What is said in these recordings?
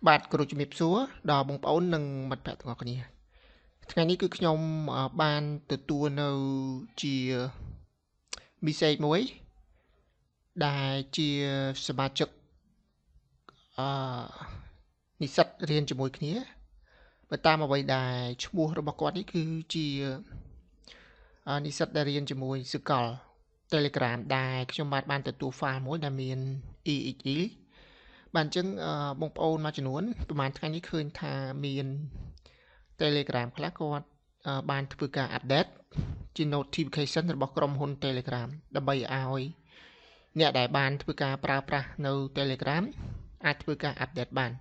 បាទគ្រូជំរាបសួរដល់បងប្អូននិងមិត្តភ័ក្តិទាំងអស់គ្នាថ្ងៃនេះគឺខ្ញុំបានទទួលនៅជាមីសេចមួយដែលជាសមាជិកនិស្សិតរៀនជាមួយគ្នាបើតាមអ្វីដែលឈ្មោះរបស់គាត់នេះគឺជានិស្សិតដែលរៀនជាមួយសកល Telegram ដែលខ្ញុំបានទទួល file មួយដែលមាន EXE បាទអញ្ចឹងបងប្អូនមួយចំនួនប្រហែលថ្ងៃនេះឃើញថាមាន Telegram ខ្លះគាត់បានធ្វើការ update ជា notification របស់ក្រុមហ៊ុន Telegram ដើម្បីឲ្យអ្នកដែលបានធ្វើការប្រើប្រាស់នៅ Telegram អាចធ្វើការ update បាន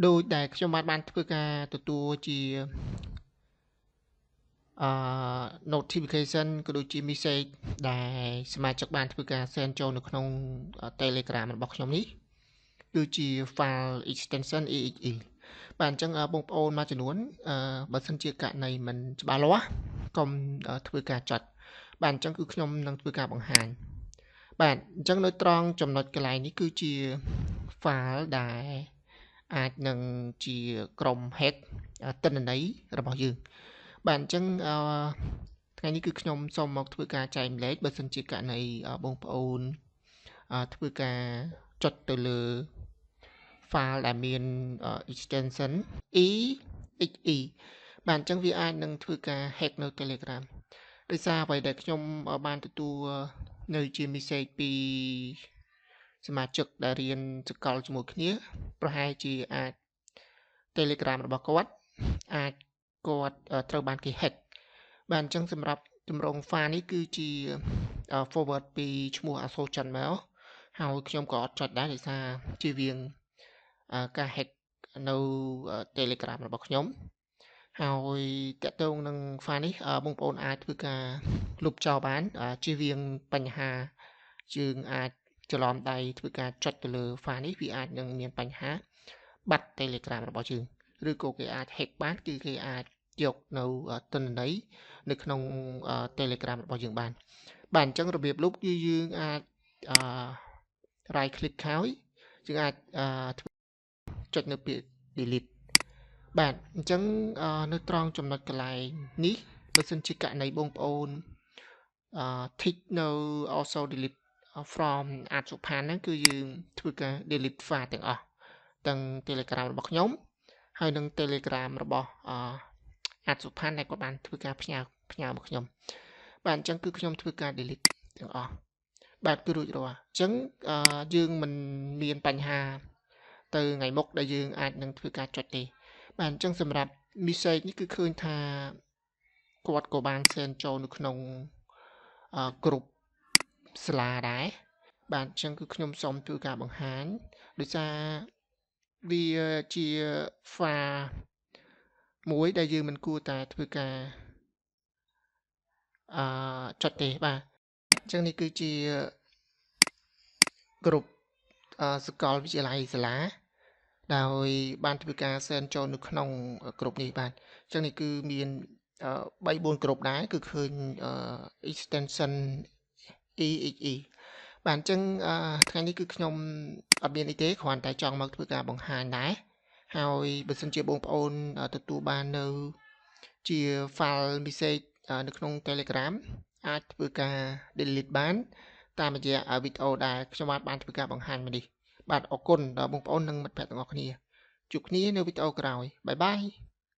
ដោយដែលខ្ញុំបានធ្វើការទទួលជា notification ក៏ដូចជា message ដែលសមាជិកបានធ្វើការ send ចូលនៅក្នុង Telegram របស់ខ្ញុំនេះគឺជា file extension EXE បាទអញ្ចឹងបងប្អូនមួយចំនួនបើសិនជាករណីមិនច្បាស់លាស់កុំធ្វើការចុចបាទអញ្ចឹងគឺខ្ញុំនឹងធ្វើការបង្ហាញបាទអញ្ចឹងនៅត្រង់ចំណុចកន្លែងនេះគឺជា file ដែលអាចនឹងជាក្រុម hack ទិន្នន័យរបស់យើងបាទអញ្ចឹងថ្ងៃនេះគឺខ្ញុំសូមមកធ្វើការចែកម្លែកបើសិនជាករណីបងប្អូនធ្វើការចុចទៅលើ file ដែលមាន extension EXE បាទអញ្ចឹងវាអាចនឹងធ្វើការ hack នៅ Telegram ដោយសារអ្វីដែលខ្ញុំបានទទួលនៅជា message ពីសមាជិកដែលរៀនសកលជាមួយគ្នាប្រហែលជាអាច Telegram របស់គាត់អាចគាត់ត្រូវបានគេ hack បាទអញ្ចឹងសម្រាប់ទម្រង់ file នេះគឺជា forward ពីឈ្មោះ Asojan មកហើយខ្ញុំក៏អត់ចុចដែរដោយសារជៀសវាងការ hack នៅ Telegram របស់ខ្ញុំហើយតកតងនឹង file នេះបងប្អូនអាចធ្វើការលុបចោលបានជៀសវាងបញ្ហាយើងអាចច្រឡំដៃធ្វើការចុចទៅលើ file នេះវាអាចនឹងមានបញ្ហាបាត់ Telegram របស់យើងឬក៏គេអាច hack បានគឺគេអាចយកនៅទិន្នន័យនៅក្នុង Telegram របស់យើងបានបាទអញ្ចឹងរបៀបលុបគឺយើងអាចright click ហើយយើងអាចចុចនៅពាក្យ delete បាទអញ្ចឹងនៅត្រង់ចំណុចកន្លែងនេះបើសិនជាករណីបងប្អូនtick នៅ also delete from អាតសុផានហ្នឹងគឺយើងធ្វើការ delete file ទាំងអស់ទាំង Telegram របស់ខ្ញុំហើយនិង Telegram របស់អាតសុផានដែលគាត់បានធ្វើការផ្ញើមកខ្ញុំបាទអញ្ចឹងគឺខ្ញុំធ្វើការ delete ទាំងអស់បាទគឺរួចរាល់អញ្ចឹងយើងមិនមានបញ្ហាទៅថ្ងៃមុខដែលយើងអាចនឹងធ្វើការចុចទេបាទអញ្ចឹងសម្រាប់ message នេះគឺឃើញថាគាត់ក៏បាន send ចូលនៅក្នុងgroup សាលាដែរបាទអញ្ចឹងគឺខ្ញុំសូមធ្វើការបង្ហាញដោយសារវាជា file មួយដែលយើងមិនគួរតែធ្វើការចុចទេបាទអញ្ចឹងនេះគឺជា group សកលវិទ្យាល័យសាលាដោយបានធ្វើការ send ចូលនៅក្នុង group នេះបាទអញ្ចឹងនេះគឺមាន3-4 group ដែរគឺឃើញ extension EXE បាទអញ្ចឹងថ្ងៃនេះគឺខ្ញុំអត់មានអីទេគ្រាន់តែចង់មកធ្វើការបង្ហាញដែរហើយបើសិនជាបងប្អូនទទួលបាននៅជា file message នៅក្នុង Telegram អាចធ្វើការ delete បានតាមរយៈវីដេអូដែលខ្ញុំបានធ្វើការបង្ហាញមកនេះបាទអរគុណដល់បងប្អូននិងមិត្តភ័ក្តិទាំងអស់គ្នាជួបគ្នានៅវីដេអូក្រោយបាយបាយ